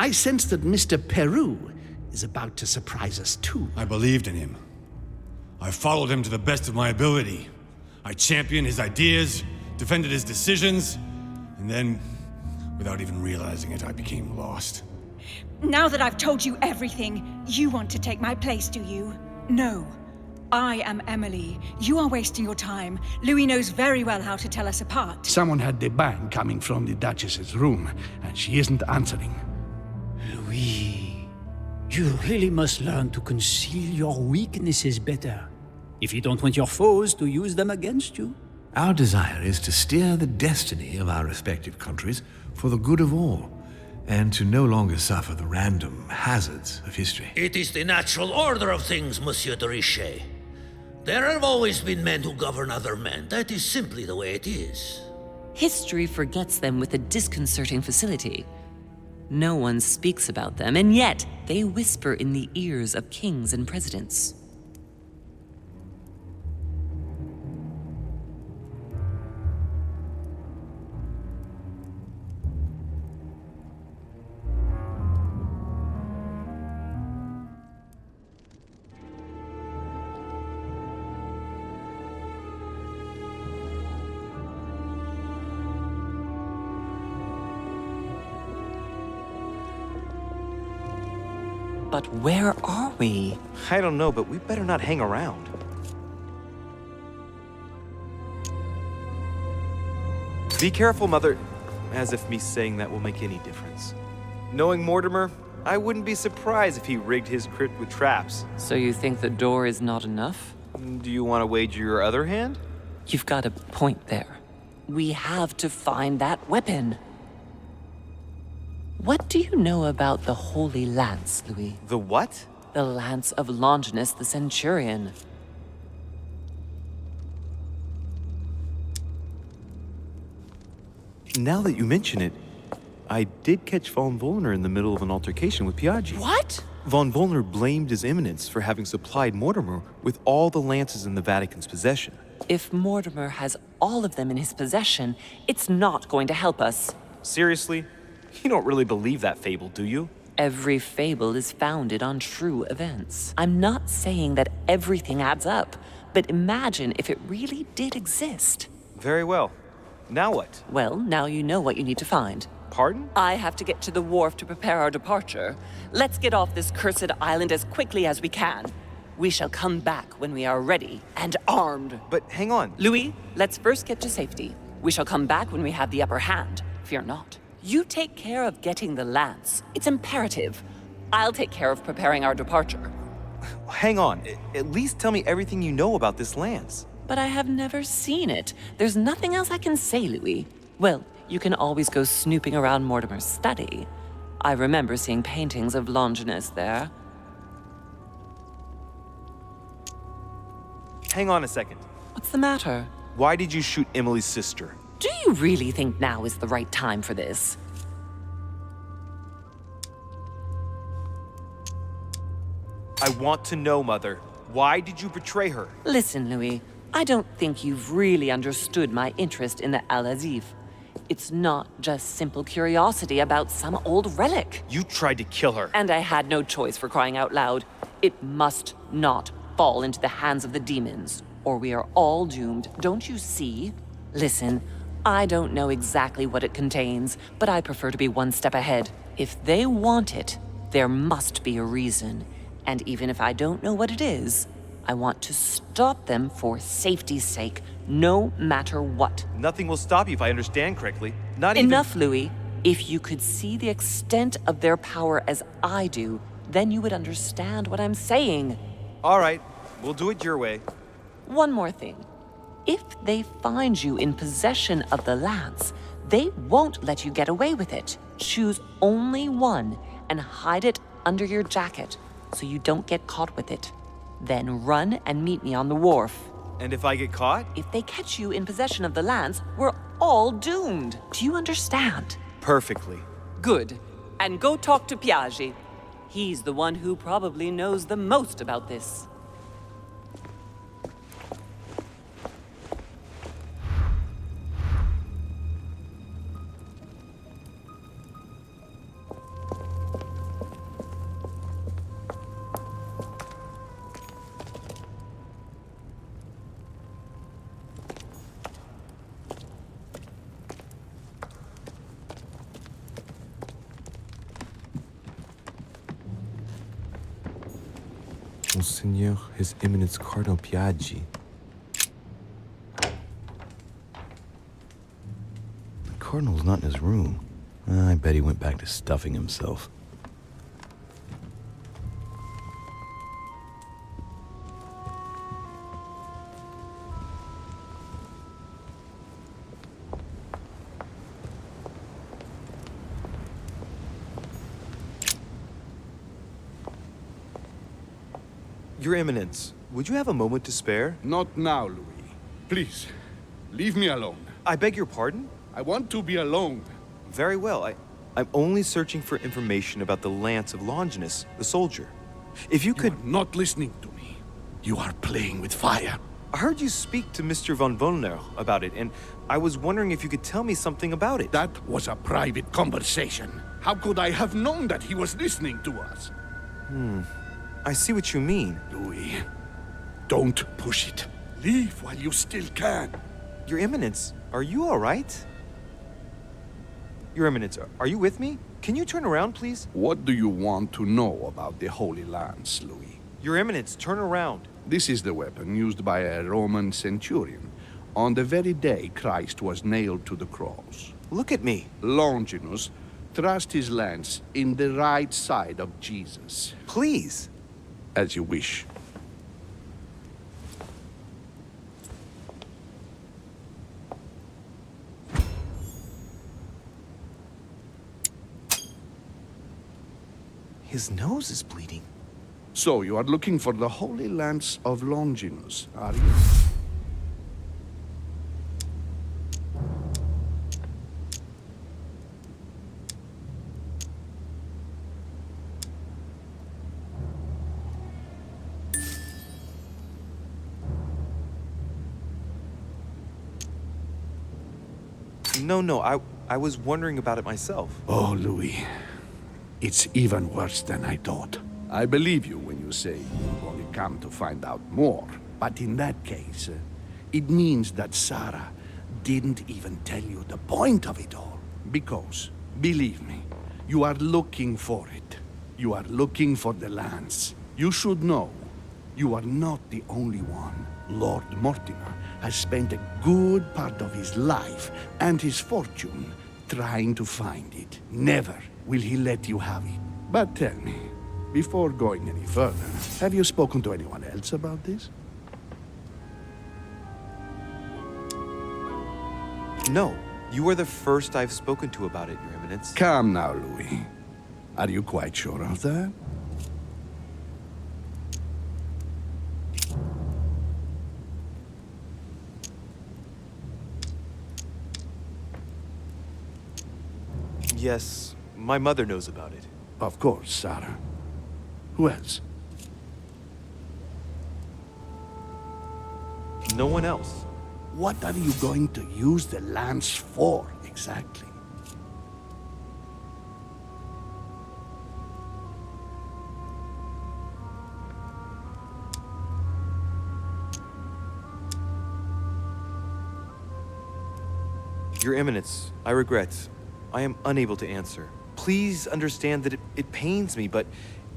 I sense that Mr. Peru is about to surprise us too. I believed in him. I followed him to the best of my ability. I championed his ideas, defended his decisions, and then, without even realizing it, I became lost. Now that I've told you everything, you want to take my place, do you? No. I am Emily. You are wasting your time. Louis knows very well how to tell us apart. Someone had the bang coming from the Duchess's room, and she isn't answering. Louis, you really must learn to conceal your weaknesses better, if you don't want your foes to use them against you. Our desire is to steer the destiny of our respective countries for the good of all, and to no longer suffer the random hazards of history. It is the natural order of things, Monsieur de Richet. There have always been men who govern other men. That is simply the way it is. History forgets them with a disconcerting facility. No one speaks about them, and yet they whisper in the ears of kings and presidents. But where are we? I don't know, but we better not hang around. Be careful, Mother. As if me saying that will make any difference. Knowing Mortimer, I wouldn't be surprised if he rigged his crypt with traps. So you think the door is not enough? Do you want to wager your other hand? You've got a point there. We have to find that weapon. What do you know about the Holy Lance, Louis? The what? The Lance of Longinus the Centurion. Now that you mention it, I did catch Von Wollner in the middle of an altercation with Piaggi. What? Von Wollner blamed His Eminence for having supplied Mortimer with all the lances in the Vatican's possession. If Mortimer has all of them in his possession, it's not going to help us. Seriously? You don't really believe that fable, do you? Every fable is founded on true events. I'm not saying that everything adds up, but imagine if it really did exist. Very well. Now what? Well, now you know what you need to find. Pardon? I have to get to the wharf to prepare our departure. Let's get off this cursed island as quickly as we can. We shall come back when we are ready and armed. But hang on. Louis, let's first get to safety. We shall come back when we have the upper hand. Fear not. You take care of getting the lance. It's imperative. I'll take care of preparing our departure. Hang on. At least tell me everything you know about this lance. But I have never seen it. There's nothing else I can say, Louis. Well, you can always go snooping around Mortimer's study. I remember seeing paintings of Longinus there. Hang on a second. What's the matter? Why did you shoot Emily's sister? Do you really think now is the right time for this? I want to know, Mother. Why did you betray her? Listen, Louis. I don't think you've really understood my interest in the Al-Azif. It's not just simple curiosity about some old relic. You tried to kill her. And I had no choice, for crying out loud. It must not fall into the hands of the demons, or we are all doomed, don't you see? Listen, I don't know exactly what it contains, but I prefer to be one step ahead. If they want it, there must be a reason. And even if I don't know what it is, I want to stop them for safety's sake, no matter what. Nothing will stop you if I understand correctly. Not even— Enough, Louis. If you could see the extent of their power as I do, then you would understand what I'm saying. All right, we'll do it your way. One more thing. If they find you in possession of the lance, they won't let you get away with it. Choose only one and hide it under your jacket so you don't get caught with it. Then run and meet me on the wharf. And if I get caught? If they catch you in possession of the lance, we're all doomed. Do you understand? Perfectly. Good. And go talk to Piaggi. He's the one who probably knows the most about this. Monseigneur, His Eminence Cardinal Piaggi. The Cardinal's not in his room. I bet he went back to stuffing himself. Your Eminence, would you have a moment to spare? Not now, Louis. Please, leave me alone. I beg your pardon? I want to be alone. Very well. I'm only searching for information about the lance of Longinus, the soldier. If you could... You are not listening to me. You are playing with fire. I heard you speak to Mr. von Wollner about it, and I was wondering if you could tell me something about it. That was a private conversation. How could I have known that he was listening to us? I see what you mean. Louis, don't push it. Leave while you still can. Your Eminence, are you all right? Your Eminence, are you with me? Can you turn around, please? What do you want to know about the Holy Lance, Louis? Your Eminence, turn around. This is the weapon used by a Roman centurion on the very day Christ was nailed to the cross. Look at me. Longinus thrust his lance in the right side of Jesus. Please. As you wish. His nose is bleeding. So you are looking for the Holy Lance of Longinus, are you? No, I was wondering about it myself. Oh, Louis. It's even worse than I thought. I believe you when you say you've only come to find out more. But in that case, it means that Sarah didn't even tell you the point of it all. Because, believe me, you are looking for it. You are looking for the lance. You should know, you are not the only one. Lord Mortimer has spent a good part of his life and his fortune trying to find it. Never will he let you have it. But tell me, before going any further, have you spoken to anyone else about this? No, you are the first I've spoken to about it, Your Eminence. Come now, Louis. Are you quite sure of that? Yes, my mother knows about it. Of course, Sarah. Who else? No one else. What are you going to use the lance for, exactly? Your Eminence, I regret. I am unable to answer. Please understand that it pains me, but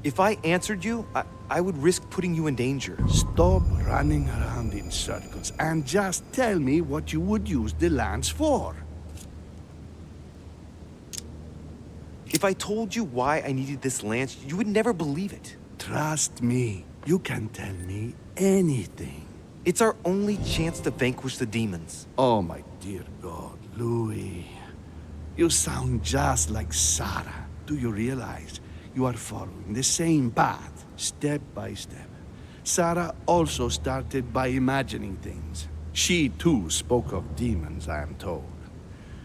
if I answered you, I would risk putting you in danger. Stop running around in circles and just tell me what you would use the lance for. If I told you why I needed this lance, you would never believe it. Trust me, you can tell me anything. It's our only chance to vanquish the demons. Oh, my dear God, Louis. You sound just like Sarah. Do you realize you are following the same path, step by step? Sarah also started by imagining things. She too spoke of demons, I am told.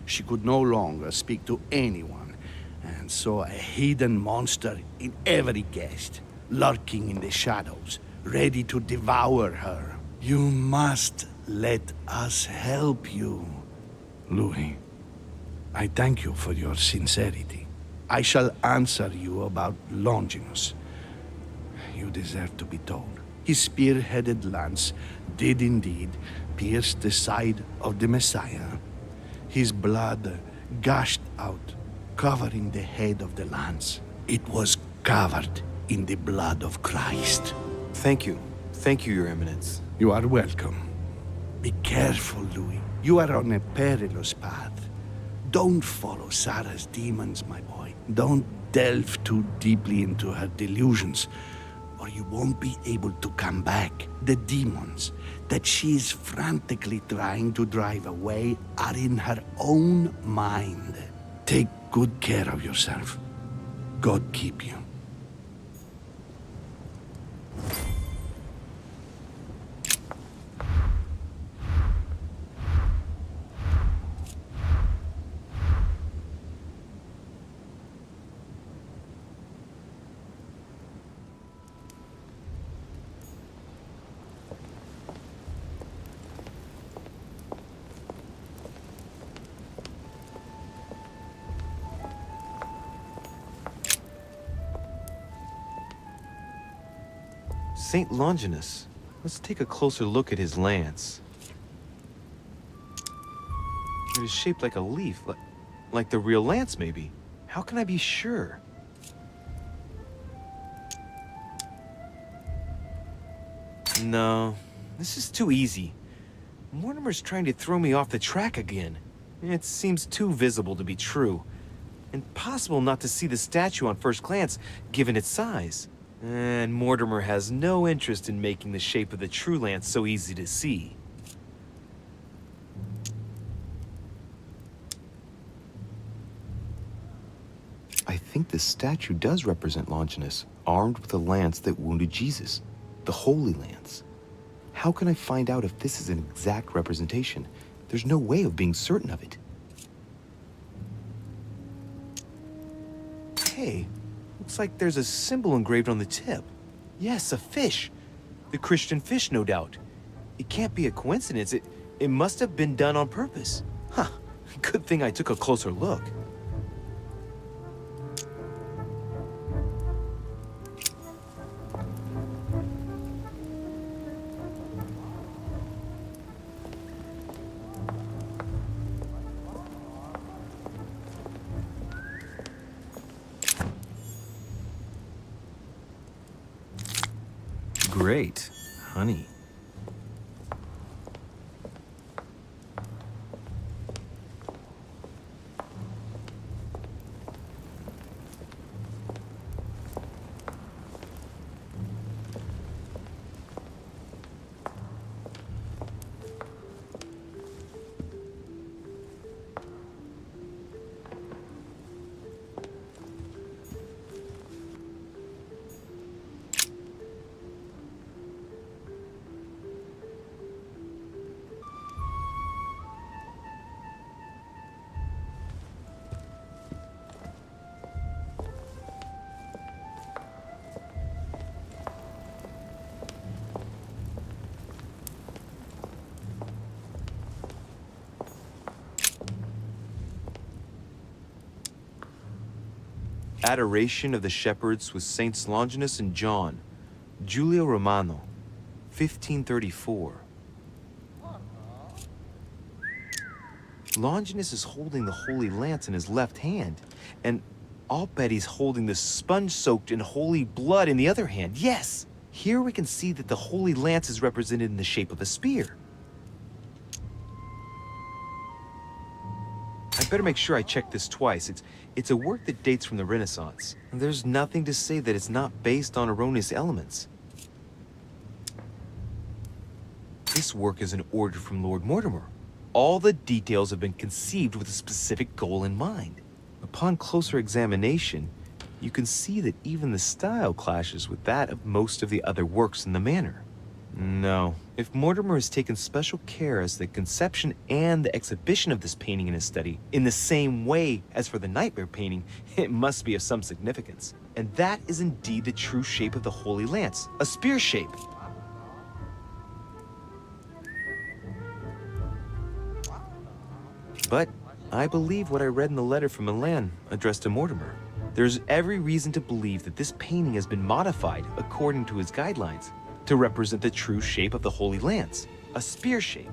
She could no longer speak to anyone, and saw a hidden monster in every guest, lurking in the shadows, ready to devour her. You must let us help you. Louis, I thank you for your sincerity. I shall answer you about Longinus. You deserve to be told. His spear-headed lance did indeed pierce the side of the Messiah. His blood gushed out, covering the head of the lance. It was covered in the blood of Christ. Thank you. Thank you, Your Eminence. You are welcome. Be careful, Louis. You are on a perilous path. Don't follow Sarah's demons, my boy. Don't delve too deeply into her delusions, or you won't be able to come back. The demons that she is frantically trying to drive away are in her own mind. Take good care of yourself. God keep you. Saint Longinus. Let's take a closer look at his lance. It is shaped like a leaf, like the real lance, maybe. How can I be sure? No, this is too easy. Mortimer's trying to throw me off the track again. It seems too visible to be true. Impossible not to see the statue on first glance, given its size. And Mortimer has no interest in making the shape of the true lance so easy to see. I think this statue does represent Longinus, armed with a lance that wounded Jesus, the Holy Lance. How can I find out if this is an exact representation? There's no way of being certain of it. Hey, looks like there's a symbol engraved on the tip. Yes, a fish. The Christian fish, no doubt. It can't be a coincidence. It must have been done on purpose. Huh. Good thing I took a closer look. Great. Honey. Adoration of the Shepherds with Saints Longinus and John, Giulio Romano, 1534. Longinus is holding the Holy Lance in his left hand, and I'll bet he's holding the sponge-soaked in holy blood in the other hand. Yes! Here we can see that the Holy Lance is represented in the shape of a spear. I better make sure I check this twice. It's a work that dates from the Renaissance. There's nothing to say that it's not based on erroneous elements. This work is an order from Lord Mortimer. All the details have been conceived with a specific goal in mind. Upon closer examination, you can see that even the style clashes with that of most of the other works in the manor. No, if Mortimer has taken special care as the conception and the exhibition of this painting in his study, in the same way as for the nightmare painting, it must be of some significance. And that is indeed the true shape of the Holy Lance, a spear shape. But I believe what I read in the letter from Milan addressed to Mortimer. There's every reason to believe that this painting has been modified according to his guidelines to represent the true shape of the Holy Lance, a spear shape.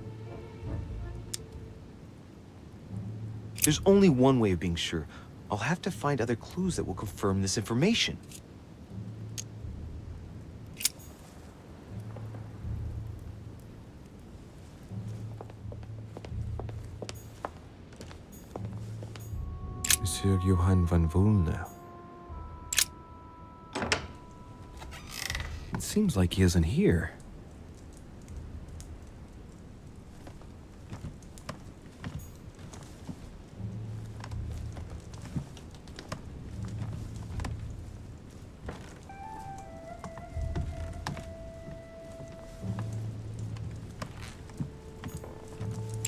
There's only one way of being sure. I'll have to find other clues that will confirm this information. Monsieur Johann van Volner. It seems like he isn't here.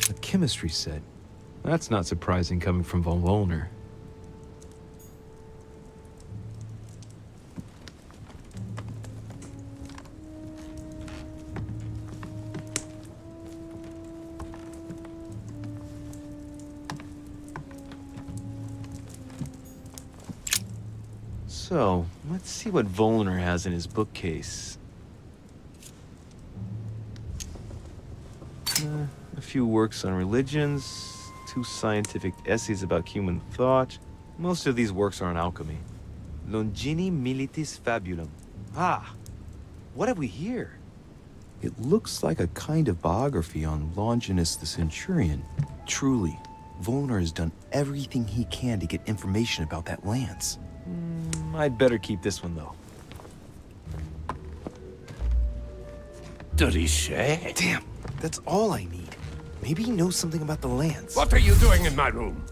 A chemistry set. That's not surprising coming from von Volner. So, let's see what Volner has in his bookcase. A few works on religions, 2 scientific essays about human thought. Most of these works are on alchemy. Longini Militis Fabulum. Ah, what have we here? It looks like a kind of biography on Longinus the Centurion. Truly, Volner has done everything he can to get information about that lance. I'd better keep this one, though. Richet? Damn, that's all I need. Maybe he knows something about the lance. What are you doing in my room?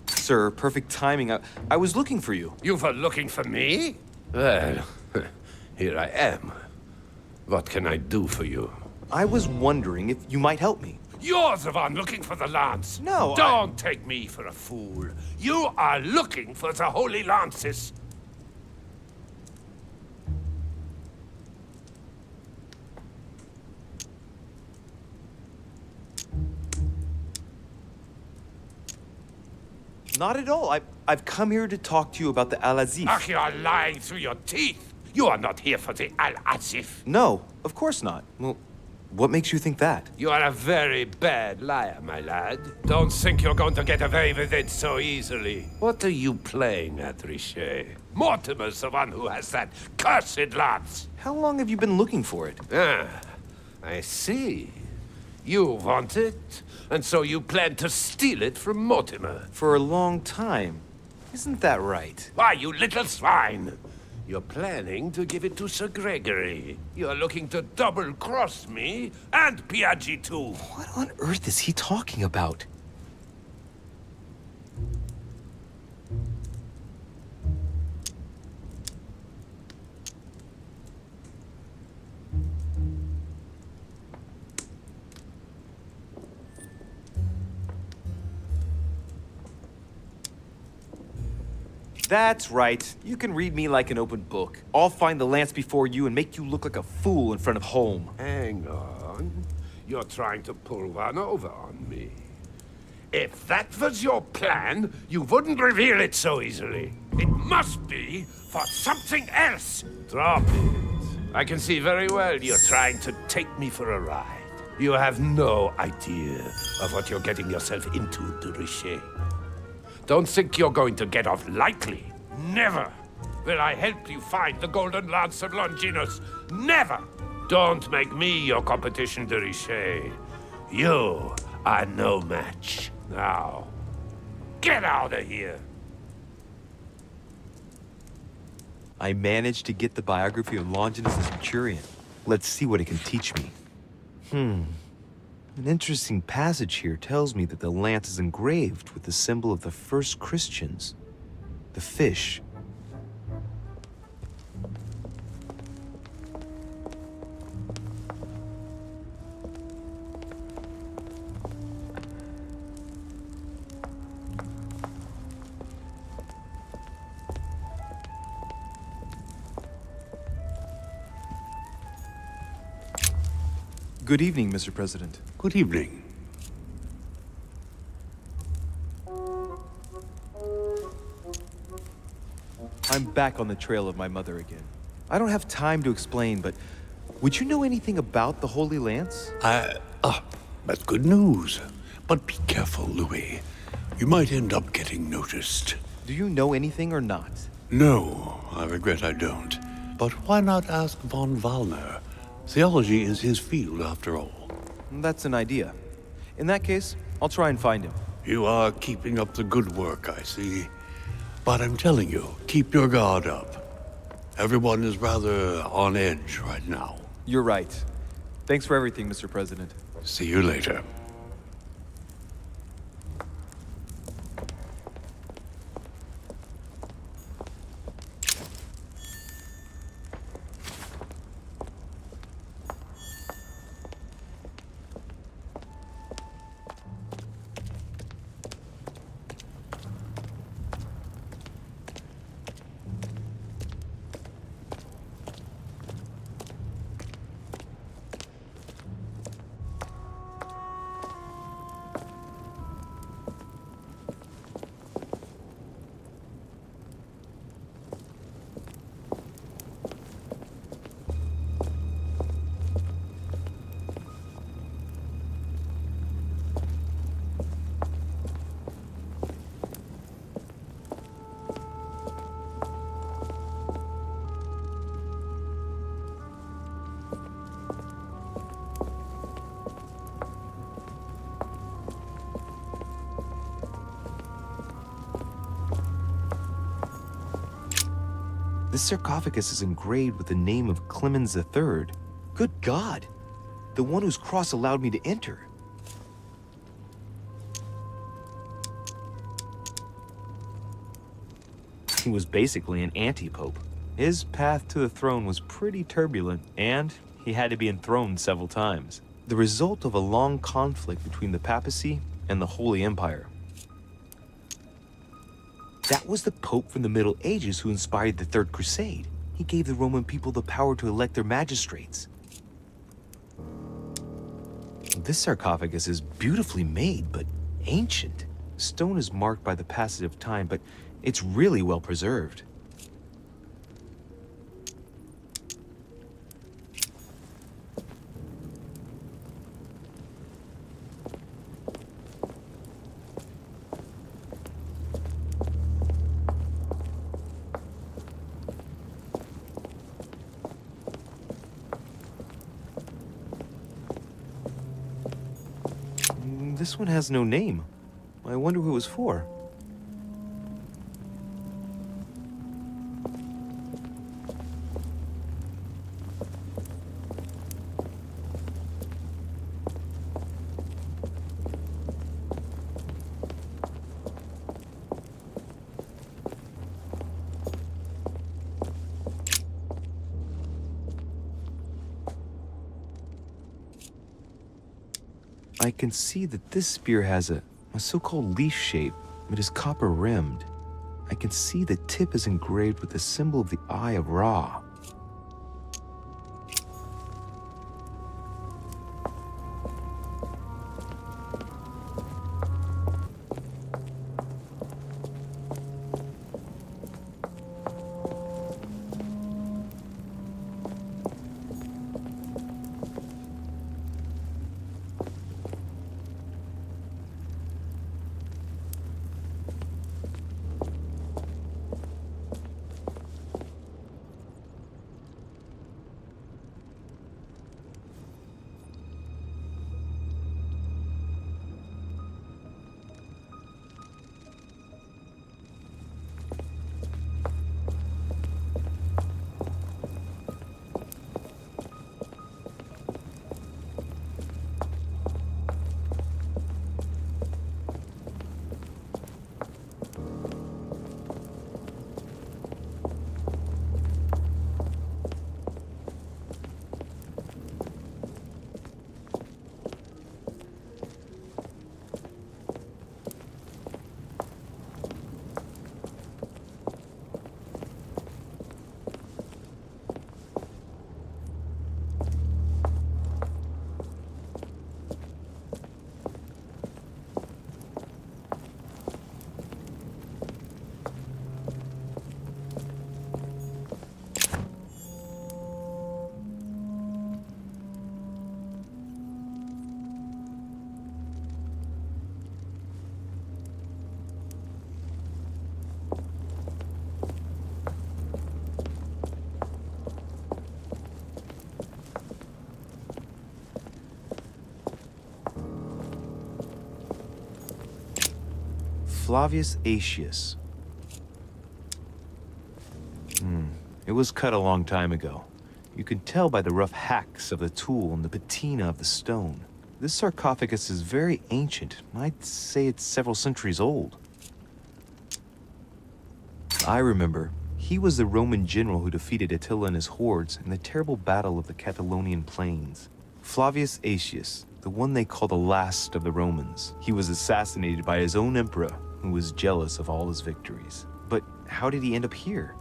Sir, perfect timing. I was looking for you. You were looking for me? Well, here I am. What can I do for you? I was wondering if you might help me. You're the one looking for the lance. No, Don't take me for a fool. You are looking for the holy lances. Not at all. I've come here to talk to you about the Al-Azif. Ach, you are lying through your teeth. You are not here for the Al-Azif. No, of course not. Well, what makes you think that? You are a very bad liar, my lad. Don't think you're going to get away with it so easily. What are you playing at, Richet? Mortimer's the one who has that cursed lance. How long have you been looking for it? Ah, I see. You want it, and so you plan to steal it from Mortimer. For a long time. Isn't that right? Why, you little swine! You're planning to give it to Sir Gregory. You're looking to double-cross me and Piaggi too. What on earth is he talking about? That's right. You can read me like an open book. I'll find the lance before you and make you look like a fool in front of home. Hang on. You're trying to pull one over on me. If that was your plan, you wouldn't reveal it so easily. It must be for something else. Drop it. I can see very well you're trying to take me for a ride. You have no idea of what you're getting yourself into, de Richet. Don't think you're going to get off lightly. Never will I help you find the Golden Lance of Longinus. Never! Don't make me your competition, de Richet. You are no match. Now, get out of here! I managed to get the biography of Longinus the Centurion. Let's see what it can teach me. An interesting passage here tells me that the lance is engraved with the symbol of the first Christians, the fish. Good evening, Mr. President. Good evening. I'm back on the trail of my mother again. I don't have time to explain, but would you know anything about the Holy Lance? That's good news. But be careful, Louis. You might end up getting noticed. Do you know anything or not? No, I regret I don't. But why not ask von Wallner? Theology is his field, after all. That's an idea. In that case, I'll try and find him. You are keeping up the good work, I see. But I'm telling you, keep your guard up. Everyone is rather on edge right now. You're right. Thanks for everything, Mr. President. See you later. This sarcophagus is engraved with the name of Clemens III. Good God! The one whose cross allowed me to enter. He was basically an anti-pope. His path to the throne was pretty turbulent, and he had to be enthroned several times. The result of a long conflict between the papacy and the Holy Empire. That was the Pope from the Middle Ages who inspired the Third Crusade. He gave the Roman people the power to elect their magistrates. This sarcophagus is beautifully made, but ancient. Stone is marked by the passage of time, but it's really well preserved. This one has no name. I wonder who it was for. I can see that this spear has a so-called leaf shape. It is copper-rimmed. I can see the tip is engraved with the symbol of the Eye of Ra. Flavius Aetius. It was cut a long time ago. You can tell by the rough hacks of the tool and the patina of the stone. This sarcophagus is very ancient. I'd say it's several centuries old. I remember. He was the Roman general who defeated Attila and his hordes in the terrible battle of the Catalonian plains. Flavius Aetius, the one they call the last of the Romans. He was assassinated by his own emperor, who was jealous of all his victories. But how did he end up here?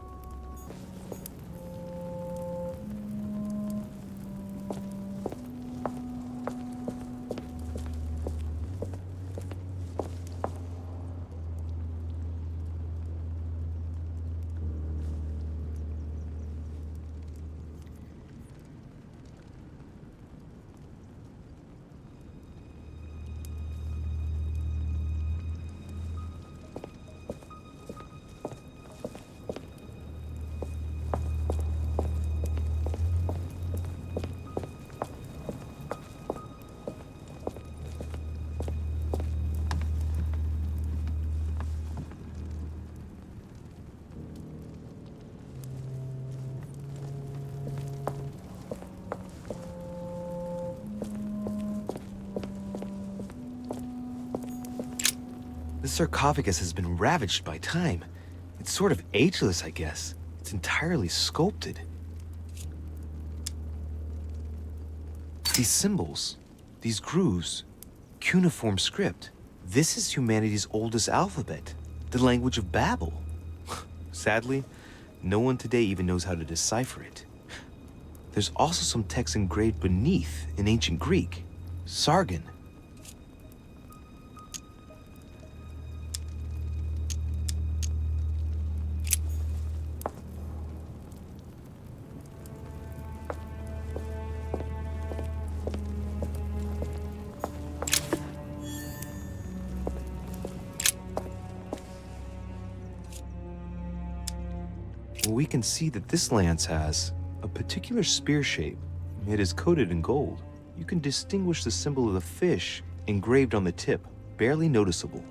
This sarcophagus has been ravaged by time. It's sort of ageless, I guess. It's entirely sculpted. These symbols, these grooves, cuneiform script. This is humanity's oldest alphabet, the language of Babel. Sadly, no one today even knows how to decipher it. There's also some text engraved beneath in ancient Greek, Sargon. We can see that this lance has a particular spear shape. It is coated in gold. You can distinguish the symbol of the fish engraved on the tip, barely noticeable.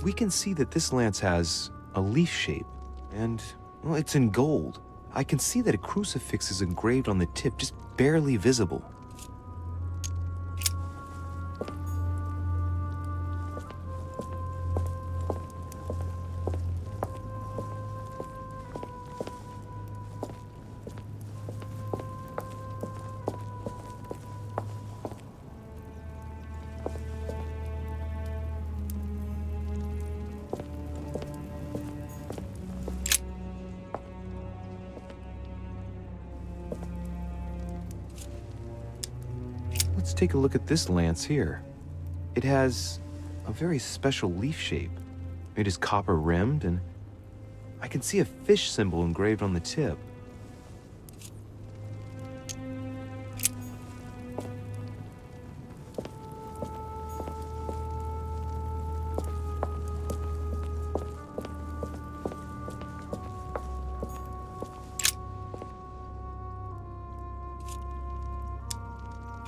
We can see that this lance has a leaf shape, and, well, it's in gold. I can see that a crucifix is engraved on the tip, just barely visible. Let's take a look at this lance here. It has a very special leaf shape. It is copper rimmed, and I can see a fish symbol engraved on the tip.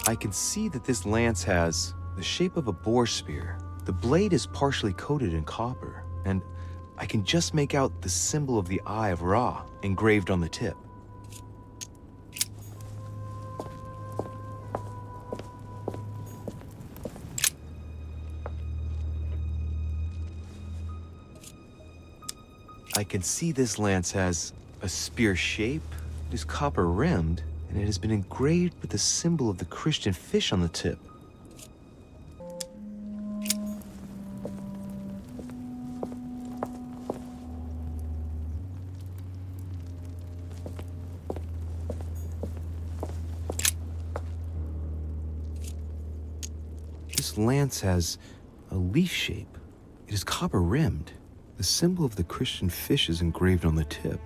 I can see that this lance has the shape of a boar spear. The blade is partially coated in copper, and I can just make out the symbol of the Eye of Ra engraved on the tip. I can see this lance has A spear shape. It is copper rimmed, and it has been engraved with the symbol of the Christian fish on the tip. This lance has a leaf shape. It is copper rimmed. The symbol of the Christian fish is engraved on the tip.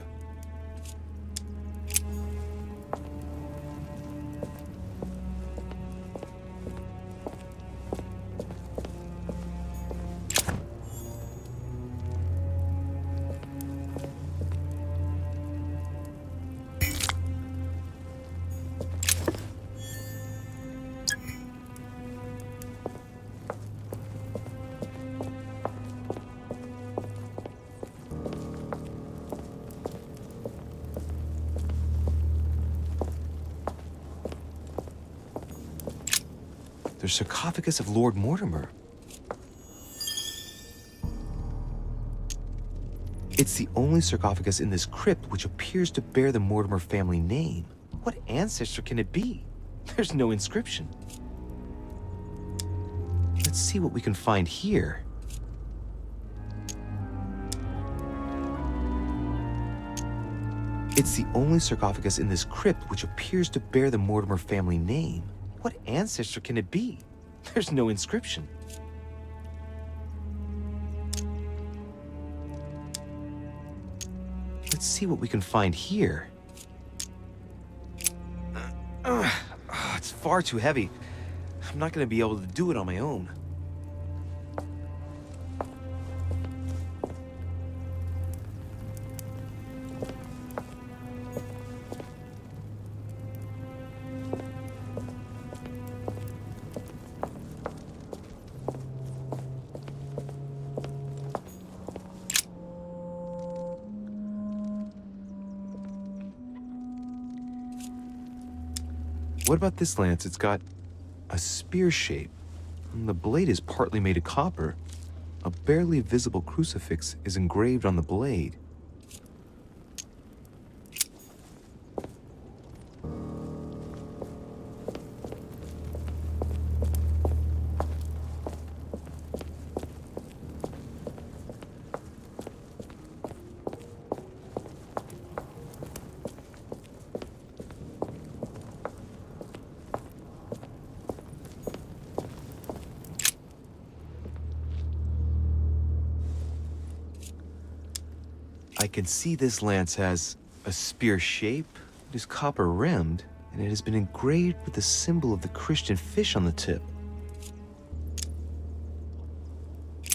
The sarcophagus of Lord Mortimer. It's the only sarcophagus in this crypt which appears to bear the Mortimer family name. What ancestor can it be? There's no inscription. Let's see what we can find here. It's the only sarcophagus in this crypt which appears to bear the Mortimer family name. What ancestor can it be? There's no inscription. Let's see what we can find here. It's far too heavy. I'm not going to be able to do it on my own. What about this lance? It's got a spear shape, and the blade is partly made of copper. A barely visible crucifix is engraved on the blade. I can see this lance has a spear shape, it is copper rimmed, and it has been engraved with the symbol of the Christian fish on the tip.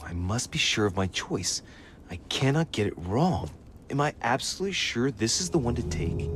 I must be sure of my choice. I cannot get it wrong. Am I absolutely sure this is the one to take?